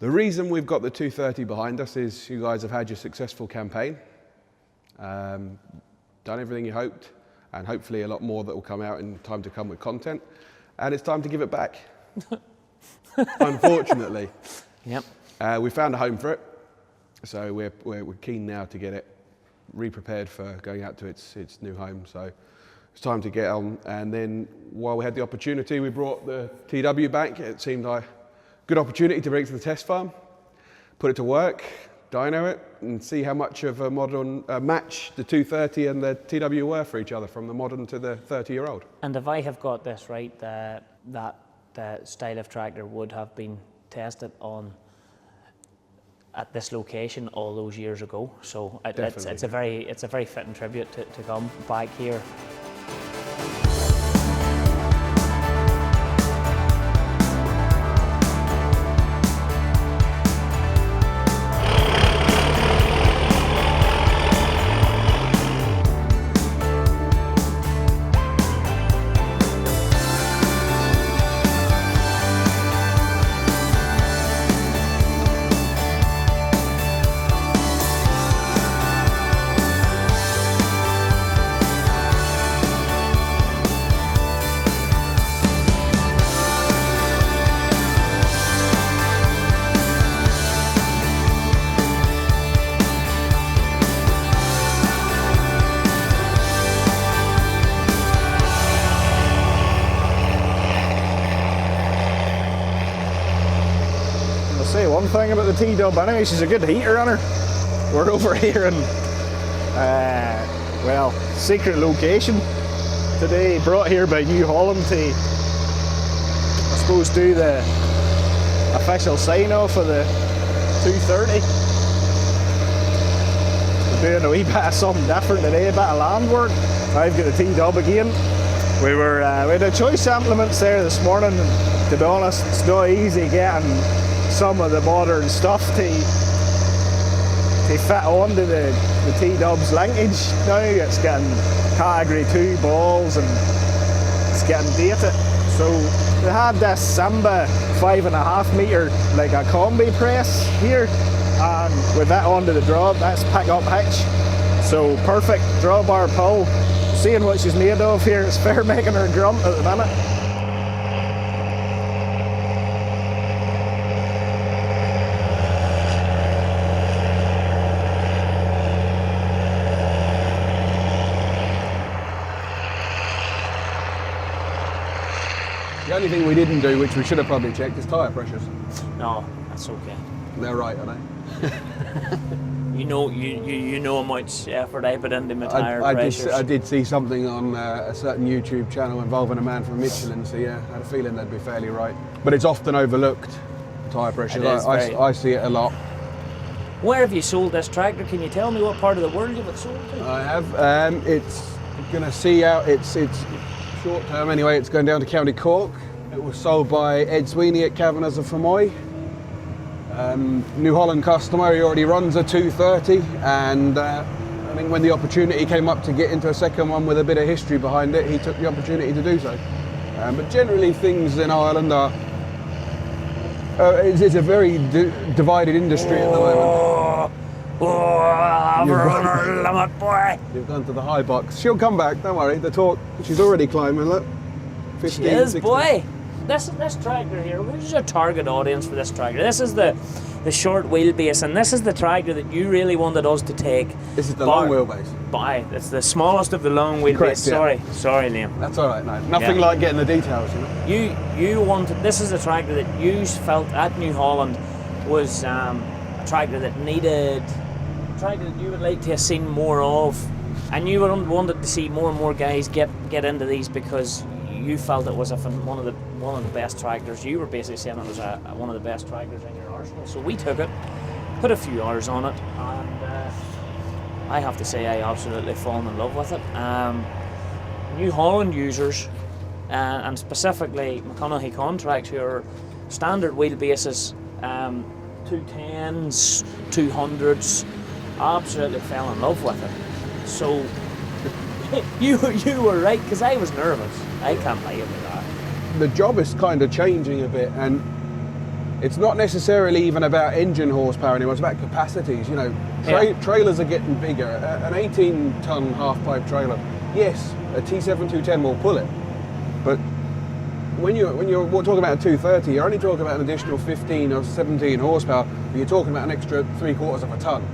The reason we've got the 230 behind us is you guys have had your successful campaign, done everything you hoped, and hopefully a lot more that will come out in time to come with content, and it's time to give it back. Unfortunately. Yep. We found a home for it, so we're keen now to get it re-prepared for going out to its new home. So it's time to get on. And then while we had the opportunity, we brought the TW back. It seemed like a good opportunity to bring it to the test farm, put it to work, dyno it, and see how much of a modern match the 230 and the TW were for each other, from the modern to the 30-year-old. And if I have got this right, that style of tractor would have been tested on at this location all those years ago. So it's a very fitting tribute to come back here. Say one thing about the T-Dub anyway, she's a good heater on her. We're over here in, well, secret location today, brought here by New Holland to, I suppose, do the official sign-off of the 230. We're doing a wee bit of something different today, a bit of land work. I've got the T-Dub again. We had a choice implements there this morning, and to be honest, it's not easy getting some of the modern stuff to fit onto the T-Dub's linkage now. It's getting category 2 balls and it's getting dated. So they had this Simba 5.5 metre, like a combi press here, and with that onto the draw, that's pick up hitch. So perfect drawbar pull. Seeing what she's made of here, it's fair making her grunt at the minute. The only thing we didn't do, which we should have probably checked, is tyre pressures. No, that's okay. They're right, aren't they? You know how much effort I put into my tyre pressures. I did see something on a certain YouTube channel involving a man from Michelin, so yeah, I had a feeling they'd be fairly right. But it's often overlooked, tyre pressures. I see it a lot. Where have you sold this tractor? Can you tell me what part of the world you've sold to? I have. It's going to see out. It's short term anyway. It's going down to County Cork. It was sold by Ed Sweeney at Kavanagh's of Fermoy. New Holland customer. He already runs a 230, and I think when the opportunity came up to get into a second one with a bit of history behind it, he took the opportunity to do so. But generally, things in Ireland are. It's a very divided industry at the moment. Limit, boy. You've gone to the high box. She'll come back, don't worry. The torque, she's already climbing, look. 15, she is, 16. boy. This tractor here, who's your target audience for this tractor? This is the short wheelbase, and this is the tractor that you really wanted us to take. This is the long wheelbase. Bye. It's the smallest of the long wheelbase. Correct, yeah. Sorry, Liam. That's all right. No, nothing like getting the details, you know. You wanted. This is a tractor that you felt at New Holland was a tractor that needed, a tractor that you would like to have seen more of, and you wanted to see more and more guys get into these because you felt it was one of the best tractors. You were basically saying it was one of the best tractors in your arsenal. So we took it, put a few hours on it, and I have to say I absolutely fallen in love with it. New Holland users, and specifically McConaughey contracts, who are standard wheelbases, 210s, 200s, absolutely fell in love with it. So you were right, because I was nervous. I can't lie about that. The job is kind of changing a bit, and it's not necessarily even about engine horsepower anymore, it's about capacities. You know, trailers are getting bigger. An 18-ton half-pipe trailer, yes, a T7210 will pull it, but when you're talking about a 230, you're only talking about an additional 15 or 17 horsepower, but you're talking about an extra 3/4 of a ton.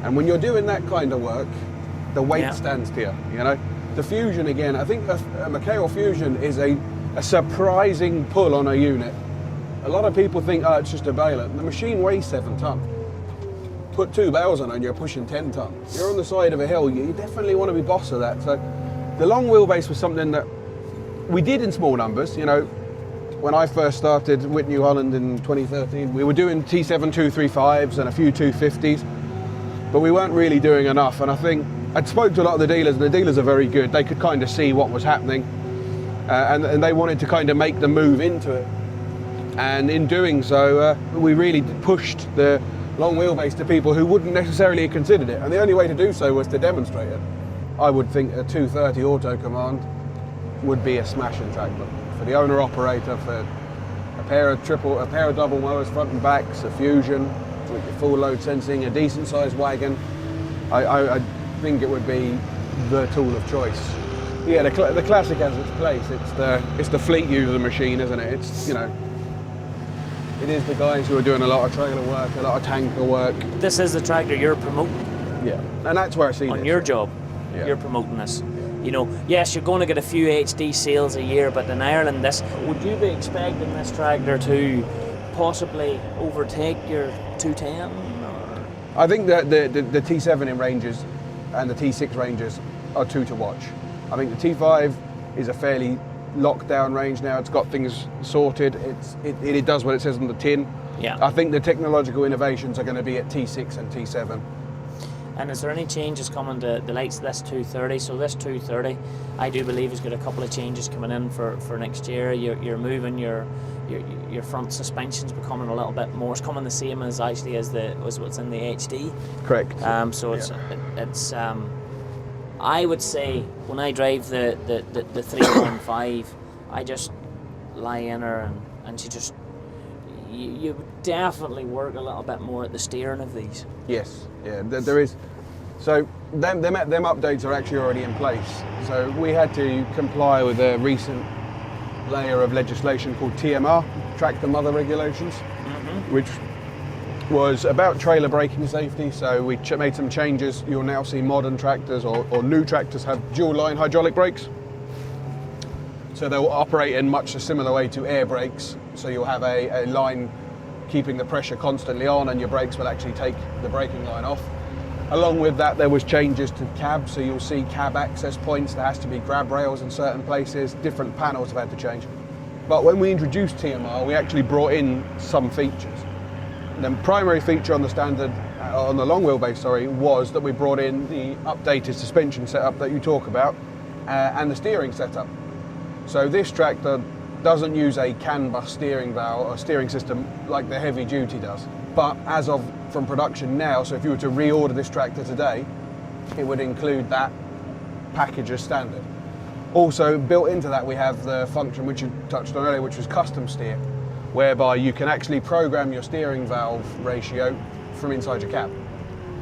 And when you're doing that kind of work, the weight stands to you, you know. The Fusion, again, I think a McHale Fusion is a surprising pull on a unit. A lot of people think, oh, it's just a baler. The machine weighs 7 ton. Put 2 bales on and you're pushing 10 ton. You're on the side of a hill, you definitely want to be boss of that. So the long wheelbase was something that we did in small numbers. You know, when I first started with New Holland in 2013, we were doing T7 235s and a few 250s, but we weren't really doing enough. And I think I'd spoke to a lot of the dealers, and the dealers are very good. They could kind of see what was happening, and they wanted to kind of make the move into it. And in doing so, we really pushed the long wheelbase to people who wouldn't necessarily have considered it. And the only way to do so was to demonstrate it. I would think a 230 auto command would be a smashing tractor for the owner operator, for a pair of double mowers front and backs, a Fusion with your full load sensing, a decent sized wagon. I think it would be the tool of choice. Yeah, the classic has its place. It's the fleet user machine, isn't it? It's, you know, it is the guys who are doing a lot of trailer work, a lot of tanker work. This is the tractor you're promoting. Yeah, and that's where I see on this. your job. Yeah. You're promoting this. You know, yes, you're going to get a few HD sales a year, but in Ireland, would you be expecting this tractor to possibly overtake your 210? Or? I think that the T7 in ranges and the T6 ranges are two to watch. I think the T5 is a fairly locked down range now. It's got things sorted. It does what it says on the tin. Yeah. I think the technological innovations are going to be at T6 and T7. And is there any changes coming to the likes of this 230? So this 230, I do believe, has got a couple of changes coming in for next year. You're moving your front suspension's becoming a little bit more. It's coming the same as actually as what's in the HD. Correct. So it's I would say when I drive the 315, I just lie in her and she just. You definitely work a little bit more at the steering of these. Yes, yeah, there is. So them updates are actually already in place. So we had to comply with a recent layer of legislation called TMR, Tractor Mother Regulations, which was about trailer braking safety. So we made some changes. You'll now see modern tractors or new tractors have dual line hydraulic brakes. So they'll operate in much a similar way to air brakes. So you'll have a line keeping the pressure constantly on, and your brakes will actually take the braking line off. Along with that, there was changes to cab. So you'll see cab access points. There has to be grab rails in certain places. Different panels have had to change. But when we introduced TMR, we actually brought in some features. The primary feature on the standard, on the long wheelbase, was that we brought in the updated suspension setup that you talk about, and the steering setup. So this tractor doesn't use a CAN bus steering valve or steering system like the heavy duty does. But as of from production now, so if you were to reorder this tractor today, it would include that package as standard. Also built into that we have the function which you touched on earlier, which was custom steer, whereby you can actually program your steering valve ratio from inside your cab.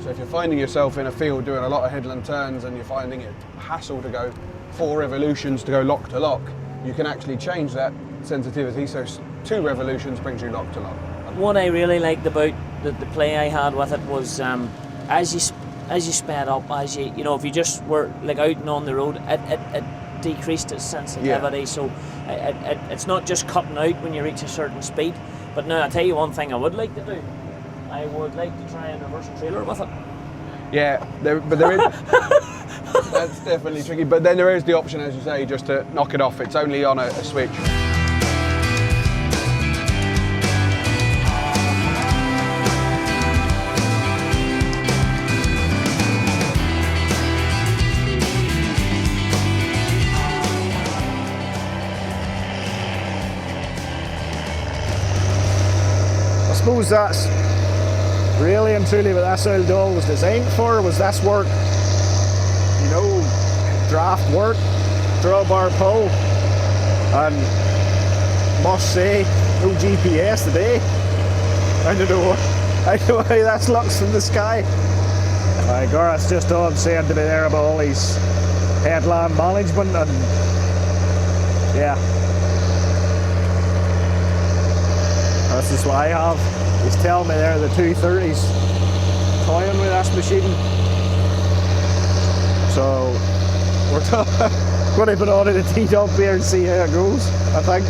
So if you're finding yourself in a field doing a lot of headland turns and you're finding it hassle to go 4 revolutions to go lock to lock, you can actually change that sensitivity, so 2 revolutions brings you lock to lock. What I really liked about the play I had with it was as you sped up, you know, if you just were like out and on the road, it decreased its sensitivity. Yeah. So it's not just cutting out when you reach a certain speed. But now I'll tell you one thing I would like to do. I would like to try and reverse a trailer with it. Yeah, there is. That's definitely tricky, but then there is the option, as you say, just to knock it off. It's only on a switch. I suppose that's really and truly what this old doll was designed for, was this work. You know, draft work, drawbar pull, and must say, no GPS today. I don't know how that looks from the sky. Gareth's just on saying to me there about all these headland management and yeah. This is what I have. He's telling me there the 230s toying with this machine. So we're going to put on in the T-dub here and see how it goes, I think.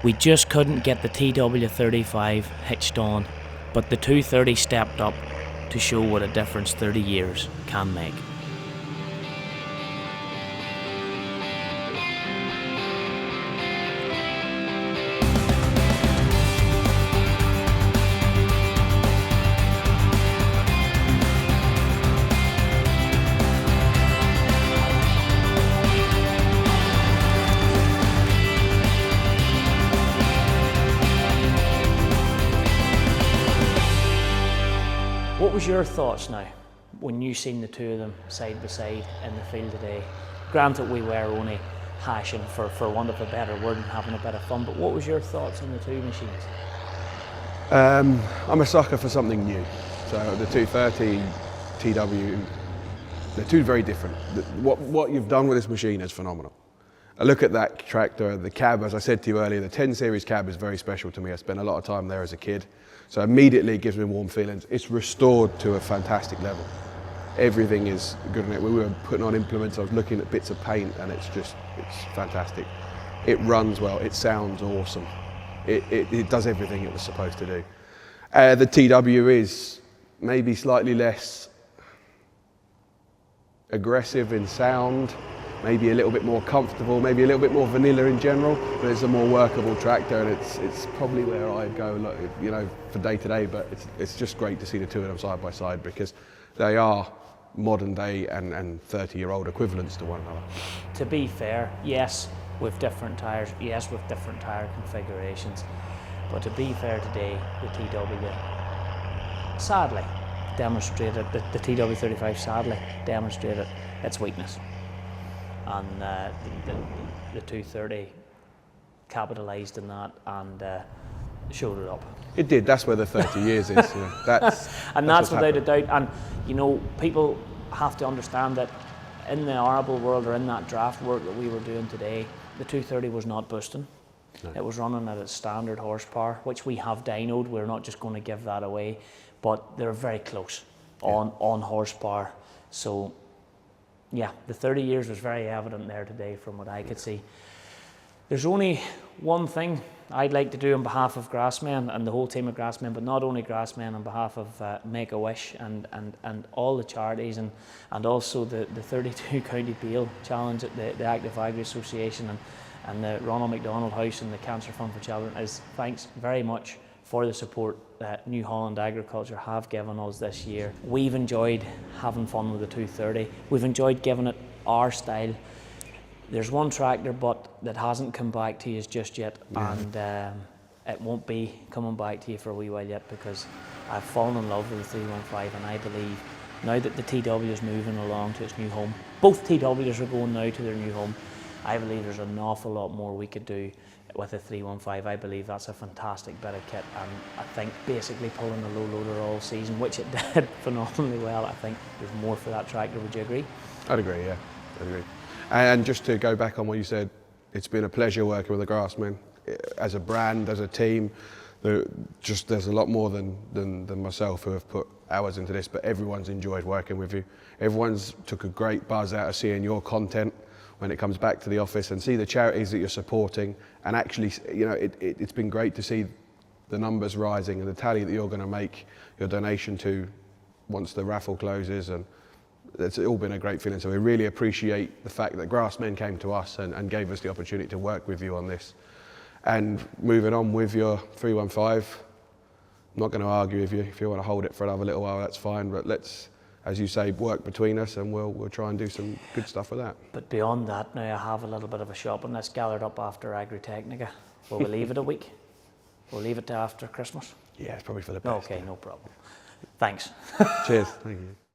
We just couldn't get the TW35 hitched on, but the 230 stepped up to show what a difference 30 years can make. What was your thoughts now when you seen the two of them side by side in the field today? Granted, we were only hashing, for want of a better word, and having a bit of fun, but what was your thoughts on the two machines? I'm a sucker for something new. So the 230 TW, they're two very different. What you've done with this machine is phenomenal. I look at that tractor, the cab, as I said to you earlier, the 10 series cab is very special to me. I spent a lot of time there as a kid. So immediately it gives me warm feelings. It's restored to a fantastic level. Everything is good in it. We were putting on implements, I was looking at bits of paint, and it's fantastic. It runs well, it sounds awesome. It does everything it was supposed to do. The TW is maybe slightly less aggressive in sound, maybe a little bit more comfortable, maybe a little bit more vanilla in general, but it's a more workable tractor, and it's probably where I'd go, you know, for day to day. But it's just great to see the two of them side by side, because they are modern day and 30-year-old equivalents to one another. To be fair, yes, with different tyres, yes, with different tyre configurations, but to be fair today, the TW sadly demonstrated, the TW35 sadly demonstrated its weakness. And the 230 capitalised in that and showed it up. It did. That's where the 30 years is. You know, that's without a doubt. And you know, people have to understand that in the arable world, or in that draft work that we were doing today, the 230 was not boosting. No. It was running at its standard horsepower, which we have dynoed. We're not just going to give that away, but they're very close on horsepower. So yeah, the 30 years was very evident there today from what I could see. There's only one thing I'd like to do on behalf of GRASSMEN and the whole team of GRASSMEN, but not only GRASSMEN, on behalf of Make-A-Wish and all the charities, and also the 32 County Peel Challenge at the Active Agri Association and the Ronald McDonald House and the Cancer Fund for Children, is thanks very much for the support that New Holland Agriculture have given us this year. We've enjoyed having fun with the 230. We've enjoyed giving it our style. There's one tractor that hasn't come back to you just yet, and it won't be coming back to you for a wee while yet, because I've fallen in love with the 315, and I believe now that the TW is moving along to its new home, both TWs are going now to their new home, I believe there's an awful lot more we could do with a 315. I believe that's a fantastic bit of kit, and I think basically pulling a low loader all season, which it did phenomenally well, I think there's more for that tractor. Would you agree? I'd agree, yeah, I'd agree. And just to go back on what you said, it's been a pleasure working with the GRASSMEN. As a brand, as a team, there's a lot more than myself who have put hours into this, but everyone's enjoyed working with you. Everyone's took a great buzz out of seeing your content when it comes back to the office, and see the charities that you're supporting, and actually, you know, it's been great to see the numbers rising and the tally that you're going to make your donation to once the raffle closes, and it's all been a great feeling. So we really appreciate the fact that GRASSMEN came to us and gave us the opportunity to work with you on this. And moving on with your 315, I'm not going to argue with you. If you want to hold it for another little while, that's fine, but let's, as you say, work between us, and we'll try and do some good stuff with that. But beyond that, now I have a little bit of a shopping list gathered up after Agritechnica. Will we leave it a week? We'll leave it to after Christmas? Yeah, it's probably for the best. Okay, no problem. Thanks. Cheers. Thank you.